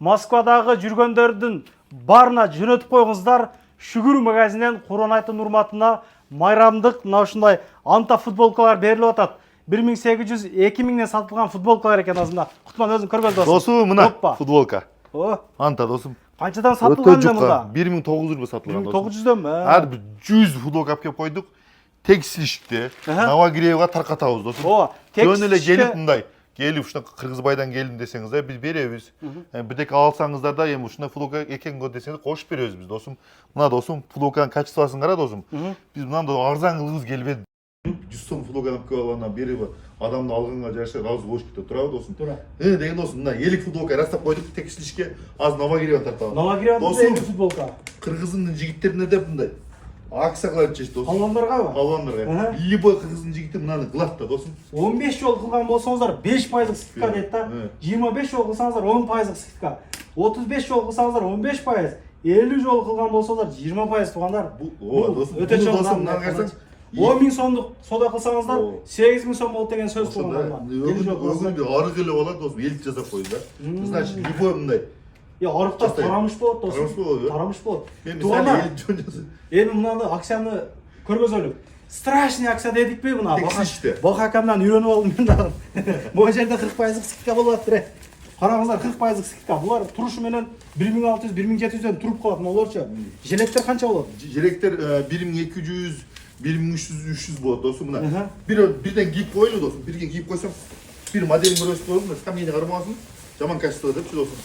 Москвадагы жүргөндөрдүн барына жөнөтүп койгуңуздар. Шүгүр магазининен Курман айтын урматына майрамдык мына ушундай анта футболкалар берилип атат. 1800 2000ден сатылган футболкалар экен азында. Кутман өзүң көргөн досум. Досум мына футболка. О, Анта досум. канчадан сатылган мында? 1900 рубл сатылган досум. 1900дөнбү? Ар бир 100 футболка алып келип койдук. Текстилиште Новогиреевга таркатабыз досум. О, жөн эле келип мындай. Келип ушуна Кыргызбайдан келдим десеңиз да биз беребиз. Бирдеке алсаңыздар да эми ушундай футболка экенго десеңиз кошуп беребиз биз досум. Мына досум футболканын качествосын кара досум. Биз мындай арзан кылгыбыз келбеди. 100 сом футболка алып келип алганда берип адамды алганга жараша разы болуш керек туурабы досум? Туура. Деген досум мына элик футболка растап койдук текстилишке азыр Новогиреева тартабыз. Новогиреевда элик футболка. Кыргыздын жигиттерине деп мындай акция кылып чечти досум. Палвандаргабы? Палвандарга. Любой кыргыздын жигити мынаны кылат да досум. 15 жол кылган болсоңуздар 5% скидка дейт да. 25 жол кылсаңыздар 10% скидка. 35 жол кылсаңыздар 15%. 50 жол кылган болсоңуздар 20% туугандар. Ооба досум. Өтө чоң досум мына карасаң 10 000 сомдук сода кылсаңыздар 8 000 сом болот деген сөз туугандар. Өзүн бир арык эле болот досум, элит жасап коюш да. Значит, любой мындай. Арыкта тарамыш болот досум. Тарамыш болот. Туугандар, эми мынаны акцияны көргөзөлүк. Страшный акция дедикпи мына? Бак акамдан үйрөнүп алдым мен дагы. Бул жерде 40% скидка болот атыр. Караңыздар 40% скидка. Булар турушу менен 1600 1700дөн туруп калат могулорчу. Желектер канча болот? Желектер 1200 1300 300 болот досум мына. Бирден кийип коелу досум. Бирге кийип койсоң, бир модель көрөсүп коелу, скамейне кармасын. Жаман качество депчи досум.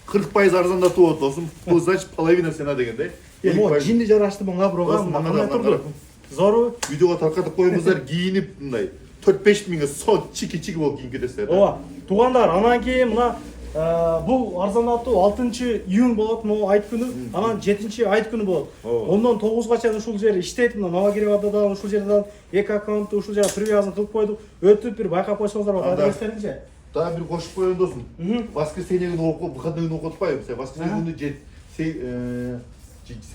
40% арзандатып болот досум. Бул значит половина цена дегенде. Эми жинди жарашты мага бурга мына турду. Зору видеого таркатып коюңуздар, кийинип мындай 4-5 миңге чики болуп кийинип кетесиздер. Ооба. Туугандар, анан кийин мына бул арзандатуу 6-июнь болот, могу айт күнү, анан 7-айт күнү болот. Ондон 9га чейин ушул жер иштейт, мына Новогиреевда да ушул жерден эки аккаунтту ушул жерге привязан кылып койдук. Өтүп бир байкап койсоңуздар болот. Адрестериңчи? Дагы бир кошуп коеюн досум. Воскресенье күнү окуп, выходной күнү окуп атпайбыз. Воскресенье күнү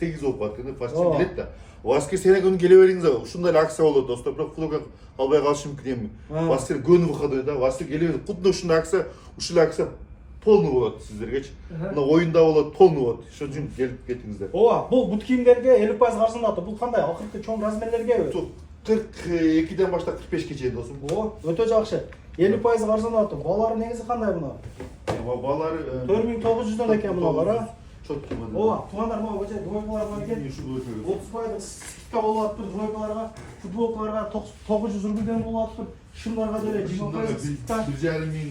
8 окуп атканда воскресенье келет да. Воскресенье күнү келе бериңиз, ушундай акция болот достор. Бирок футболка албай калышы мүмкүн эми. Воскресенье күнү выходной да. Воскресенье келе бериңиз. Кудда ушундай акция, ушул акция полный болот сиздергечи. Мына оюнда болот, полный болот. Ошон үчүн келип кетиңиздер. Ооба, бул бут кийимдерге 50% арзандатуу. Бул кандай? Акыркы чоң размерлерге? 42ден баштап 45ке чейин досум. О, өтө жакшы. 50% арзандатуу. Балары негизи кандай мына? Балары 4900дөн экен муналар, а? Чоткий модель. Ооба, туугандар, могу көчө двойкалар бар экен. 30% скидка болуп атыптыр двойкаларга, футболкаларга 900 рубльден болуп атыптыр. Шымдарга деле 20% скидка. 1,5 миң